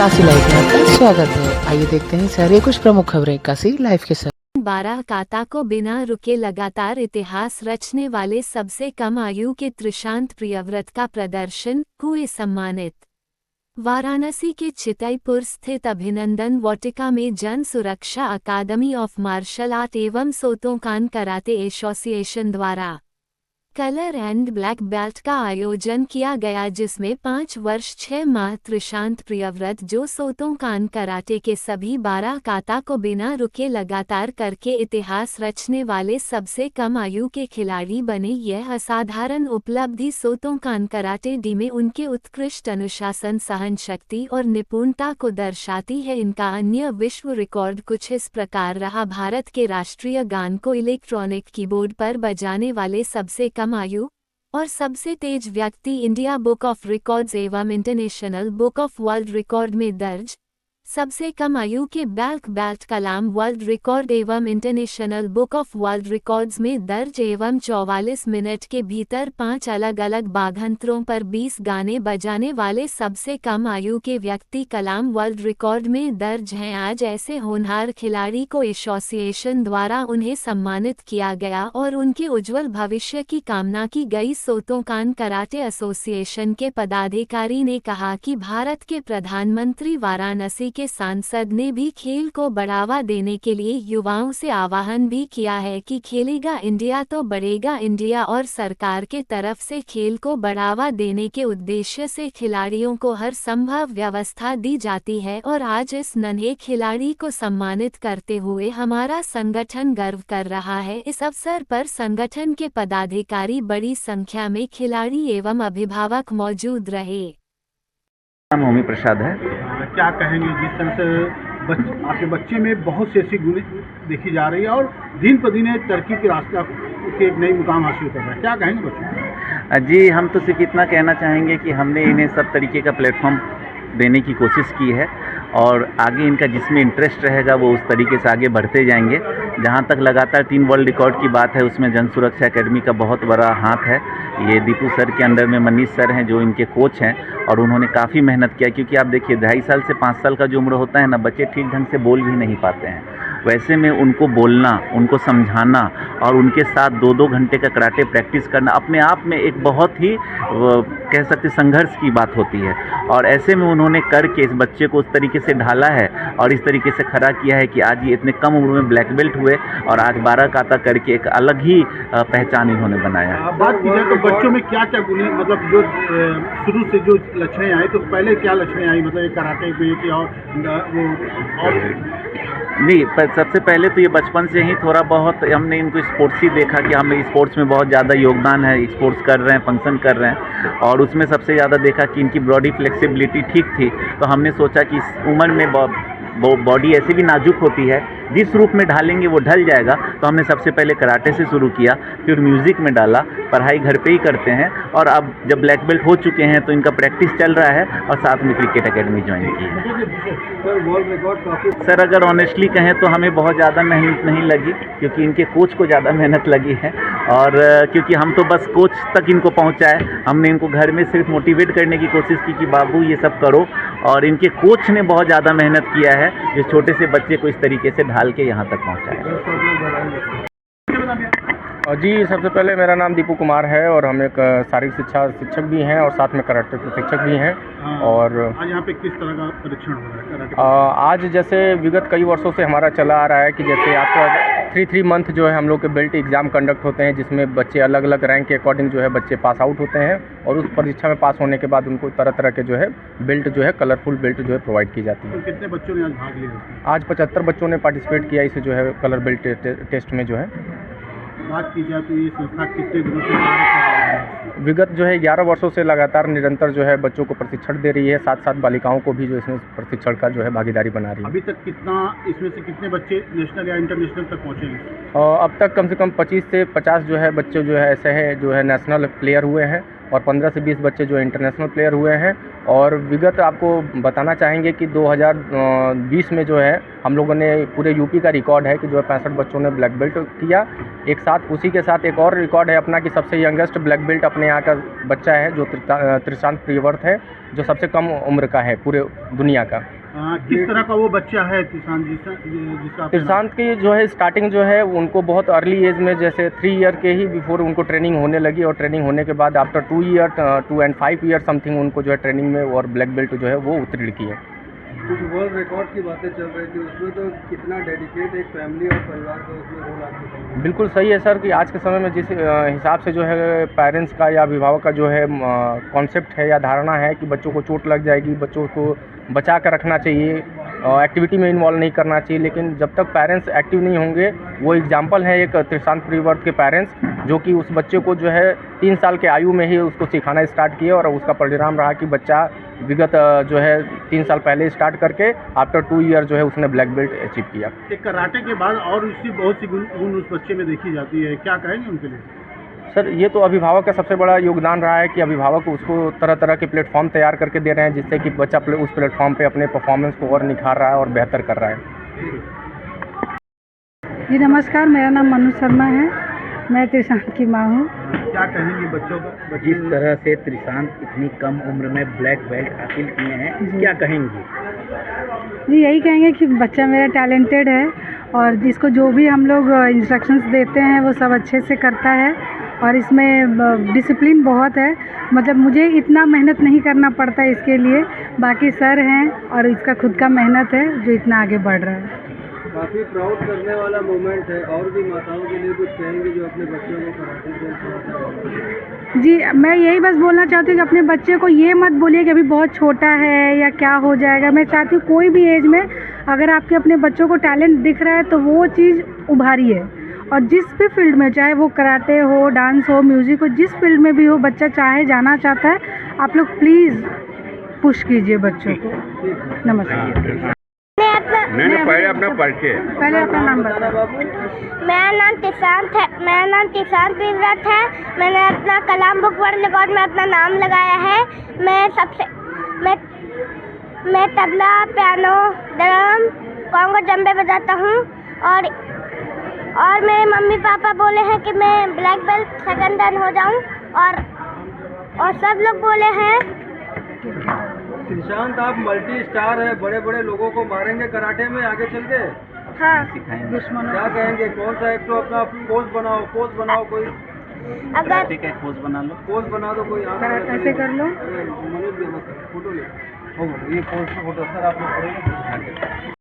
Kashi live में आपका स्वागत है। आइए देखते हैं शहर कुछ प्रमुख खबरें काशी लाइव के साथ। 12 काता को बिना रुके लगातार इतिहास रचने वाले सबसे कम आयु के त्रिशांत प्रियव्रत का प्रदर्शन हुए सम्मानित। वाराणसी के चितईपुर स्थित अभिनंदन वाटिका में जन सुरक्षा अकादमी ऑफ मार्शल आर्ट एवं सोतोकान कराटे एसोसिएशन द्वारा कलर एंड ब्लैक बेल्ट का आयोजन किया गया, जिसमें 5 वर्ष 6 माह त्रिशांत प्रियव्रत जो सोतोकान कराटे के सभी 12 काता को बिना रुके लगातार करके इतिहास रचने वाले सबसे कम आयु के खिलाड़ी बने। यह असाधारण उपलब्धि सोतोकान कराटे डी में उनके उत्कृष्ट अनुशासन, सहन शक्ति और निपुणता को दर्शाती है। इनका अन्य विश्व रिकॉर्ड कुछ इस प्रकार रहा। भारत के राष्ट्रीय गान को इलेक्ट्रॉनिक कीबोर्ड पर बजाने वाले सबसे कम आयु और सबसे तेज व्यक्ति इंडिया बुक ऑफ रिकॉर्ड्स एवं international book of world record में दर्ज। सबसे कम आयु के ब्लैक बेल्ट कलाम वर्ल्ड रिकॉर्ड एवं international book of world records में दर्ज एवं 44 मिनट के भीतर 5 अलग अलग वाद्ययंत्रों पर 20 गाने बजाने वाले सबसे कम आयु के व्यक्ति कलाम वर्ल्ड रिकॉर्ड में दर्ज हैं। आज ऐसे होनहार खिलाड़ी को एसोसिएशन द्वारा उन्हें सम्मानित किया गया और उनके उज्जवल भविष्य की कामना की गई। सोतोकान कराटे एसोसिएशन के पदाधिकारी ने कहा कि भारत के प्रधानमंत्री वाराणसी के सांसद ने भी खेल को बढ़ावा देने के लिए युवाओं से आह्वान भी किया है कि खेलेगा इंडिया तो बढ़ेगा इंडिया, और सरकार के तरफ से खेल को बढ़ावा देने के उद्देश्य से खिलाड़ियों को हर संभव व्यवस्था दी जाती है। और आज इस नन्हे खिलाड़ी को सम्मानित करते हुए हमारा संगठन गर्व कर रहा है। इस अवसर पर संगठन के पदाधिकारी बड़ी संख्या में खिलाड़ी एवं अभिभावक मौजूद रहे। नाम होमी प्रसाद है। क्या कहेंगे, जिस तरह से आपके बच्चे में बहुत सी ऐसी गुण देखी जा रही है और दिन पर दिन तरक्की के रास्ता के एक नई मुकाम हासिल कर रहा है, क्या कहेंगे बच्चों? जी, हम तो सिर्फ इतना कहना चाहेंगे कि हमने इन्हें सब तरीके का प्लेटफॉर्म देने की कोशिश की है और आगे इनका जिसमें इंटरेस्ट रहेगा वो उस तरीके से आगे बढ़ते जाएंगे। जहाँ तक लगातार 3 वर्ल्ड रिकॉर्ड की बात है, उसमें जन सुरक्षा एकेडमी का बहुत बड़ा हाथ है। ये दीपू सर के अंडर में मनीष सर हैं जो इनके कोच हैं और उन्होंने काफ़ी मेहनत किया, क्योंकि आप देखिए 2.5 साल से 5 साल का जो उम्र होता है ना, बच्चे ठीक ढंग से बोल भी नहीं पाते हैं। वैसे में उनको बोलना, उनको समझाना और उनके साथ 2-2 घंटे का कराटे प्रैक्टिस करना अपने आप में एक बहुत ही कह सकते संघर्ष की बात होती है। और ऐसे में उन्होंने करके इस बच्चे को उस तरीके से ढाला है और इस तरीके से खड़ा किया है कि आज ये इतने कम उम्र में ब्लैक बेल्ट हुए और आज 12 काता करके एक अलग ही पहचान इन्होंने बनाया। बात की जाए तो बच्चों में क्या क्या गुण, मतलब जो शुरू से जो लक्षणें आई, तो पहले क्या लक्षणें आई, मतलब कराटे में कि और नहीं, सबसे पहले तो ये बचपन से ही थोड़ा बहुत हमने इनको स्पोर्ट्स ही देखा कि हमें स्पोर्ट्स में बहुत ज़्यादा योगदान है, स्पोर्ट्स कर रहे हैं, फंक्शन कर रहे हैं और उसमें सबसे ज़्यादा देखा कि इनकी बॉडी फ्लेक्सिबिलिटी ठीक थी। तो हमने सोचा कि इस उम्र में बॉडी ऐसे भी नाजुक होती है, जिस रूप में ढालेंगे वो ढल जाएगा। तो हमने सबसे पहले कराटे से शुरू किया, फिर म्यूज़िक में डाला, पढ़ाई घर पे ही करते हैं और अब जब ब्लैक बेल्ट हो चुके हैं तो इनका प्रैक्टिस चल रहा है और साथ में क्रिकेट एकेडमी ज्वाइन की है। सर अगर ऑनेस्टली कहें तो हमें बहुत ज़्यादा मेहनत नहीं लगी, क्योंकि इनके कोच को ज़्यादा मेहनत लगी है और क्योंकि हम तो बस कोच तक इनको पहुँचाए, हमने इनको घर में सिर्फ मोटिवेट करने की कोशिश की कि बाबू ये सब करो, और इनके कोच ने बहुत ज़्यादा मेहनत किया है इस छोटे से बच्चे को इस तरीके से ढाल के यहाँ तक पहुँचाया। जी, सबसे पहले मेरा नाम दीपू कुमार है और हम एक शारीरिक शिक्षा शिक्षक भी हैं और साथ में कराटे प्रशिक्षक भी हैं। और आज यहाँ पे किस तरह का परीक्षण हो रहा है कराटे? आज जैसे विगत कई वर्षों से हमारा चला आ रहा है कि जैसे आपका 3 मंथ जो है हम लोग के बेल्ट एग्ज़ाम कंडक्ट होते हैं, जिसमें बच्चे अलग अलग रैंक के अकॉर्डिंग जो है बच्चे पास आउट होते हैं और उस परीक्षा में पास होने के बाद उनको तरह तरह के जो है बेल्ट जो है कलरफुल बेल्ट जो है प्रोवाइड की जाती है। तो कितने बच्चों ने आज भाग लिया? आज 75 बच्चों ने पार्टिसिपेट किया इस जो है कलर बेल्ट टेस्ट में जो है। बात की जाए तो ये संस्था कितने दिनों से कार्य कर रही है? विगत जो है 11 वर्षों से लगातार निरंतर जो है बच्चों को प्रशिक्षण दे रही है, साथ साथ बालिकाओं को भी जो इसमें प्रशिक्षण का जो है भागीदारी बना रही है। अभी तक इसमें से कितने बच्चे नेशनल या इंटरनेशनल तक पहुँचे हैं? अब तक कम से कम 25 से 50 जो है बच्चे जो है ऐसे हैं जो है नेशनल प्लेयर हुए हैं और 15 से 20 बच्चे जो इंटरनेशनल प्लेयर हुए हैं। और विगत आपको बताना चाहेंगे कि 2020 में जो है हम लोगों ने पूरे यूपी का रिकॉर्ड है कि जो है 65 बच्चों ने ब्लैक बेल्ट किया। एक साथ उसी के साथ एक और रिकॉर्ड है अपना कि सबसे यंगेस्ट ब्लैक बेल्ट अपने यहाँ का बच्चा है जो त्रिशांत प्रियव्रत है, जो सबसे कम उम्र का है पूरे दुनिया का। किस तरह का वो बच्चा है त्रिशांत जी जिसका त्रिशांत की जो है स्टार्टिंग जो है उनको बहुत अर्ली एज में जैसे 3 ईयर के ही बिफोर उनको ट्रेनिंग होने लगी, और ट्रेनिंग होने के बाद आफ्टर 2 and 5 ईयर समथिंग उनको जो है ट्रेनिंग में और ब्लैक बेल्ट जो है वो उत्तीर्ण किए। कुछ वर्ल्ड रिकॉर्ड की बातें चल रही थी, उसमें तो कितना डेडिकेट एक फैमिली और परिवार का उसमें रोल आपको? बिल्कुल सही है सर कि आज के समय में जिस हिसाब से जो है पेरेंट्स का या अभिभावक का जो है कॉन्सेप्ट है या धारणा है कि बच्चों को चोट लग जाएगी, बच्चों को बचा कर रखना चाहिए, एक्टिविटी में इन्वॉल्व नहीं करना चाहिए, लेकिन जब तक पेरेंट्स एक्टिव नहीं होंगे, वो एग्जाम्पल है एक त्रिशांत प्रियव्रत के पेरेंट्स जो कि उस बच्चे को जो है 3 साल के आयु में ही उसको सिखाना स्टार्ट किए, और उसका परिणाम रहा कि बच्चा विगत जो है 3 साल पहले स्टार्ट करके आफ्टर 2 ईयर जो है उसने ब्लैक बेल्ट अचीव किया। एक कराटे के बाद और उसकी बहुत सी गुण उस बच्चे में देखी जाती है, क्या कहेंगे उनके लिए? सर ये तो अभिभावक का सबसे बड़ा योगदान रहा है कि अभिभावक उसको तरह तरह के प्लेटफॉर्म तैयार करके दे रहे हैं, जिससे कि बच्चा उस प्लेटफॉर्म पे अपने परफॉर्मेंस को और निखार रहा है और बेहतर कर रहा है। जी नमस्कार, मेरा नाम मनु शर्मा है, मैं त्रिशांत की माँ हूँ। क्या कहेंगे बच्चों का? जिस तरह से त्रिशांत इतनी कम उम्र में ब्लैक बेल्ट हासिल किए हैं, क्या कहेंगे? जी यही कहेंगे कि बच्चा मेरा टैलेंटेड है, और जिसको जो भी हम लोग इंस्ट्रक्शंस देते हैं वो सब अच्छे से करता है, और इसमें डिसिप्लिन बहुत है। मतलब मुझे इतना मेहनत नहीं करना पड़ता इसके लिए, बाकी सर हैं और इसका खुद का मेहनत है जो इतना आगे बढ़ रहा है। काफ़ी प्राउड करने वाला मोमेंट है। और भी माताओं के लिए कुछ कहेंगे जो अपने बच्चों को कराटे से? जी मैं यही बस बोलना चाहती हूँ कि अपने बच्चे को ये मत बोलिए कि अभी बहुत छोटा है या क्या हो जाएगा। मैं चाहती हूँ कोई भी एज में अगर आपके अपने बच्चों को टैलेंट दिख रहा है तो वो चीज़ उभारिए, और जिस भी फील्ड में, चाहे वो कराटे हो, डांस हो, म्यूज़िक हो, जिस फील्ड में भी हो, बच्चा चाहे जाना चाहता है, आप लोग प्लीज़ पुश कीजिए बच्चों को। नमस्कार। पहले अपना परिचय। पहले अपना नाम बताओ। मेरा नाम त्रिशांत प्रियव्रत है। मैंने अपना कलाम बुक वर्ल्ड रिकॉर्ड में अपना नाम लगाया है। मैं tabla, piano, drum, Congo, Jambey बजाता हूँ, और मेरे मम्मी पापा बोले हैं कि मैं ब्लैक बेल्ट सेकंड डन हो जाऊँ, और सब लोग बोले हैं। त्रिशांत आप मल्टी स्टार है, बड़े बड़े लोगों को मारेंगे कराटे में आगे चल के? हाँ, क्या कहेंगे? कौन सा एक तो अपना पोज बनाओ कोई, अगर पोज बना दो कोई। ऐसे कर लो। मनोज फोटो ले, ये पोज फोटो सर आप लोग करेंगे।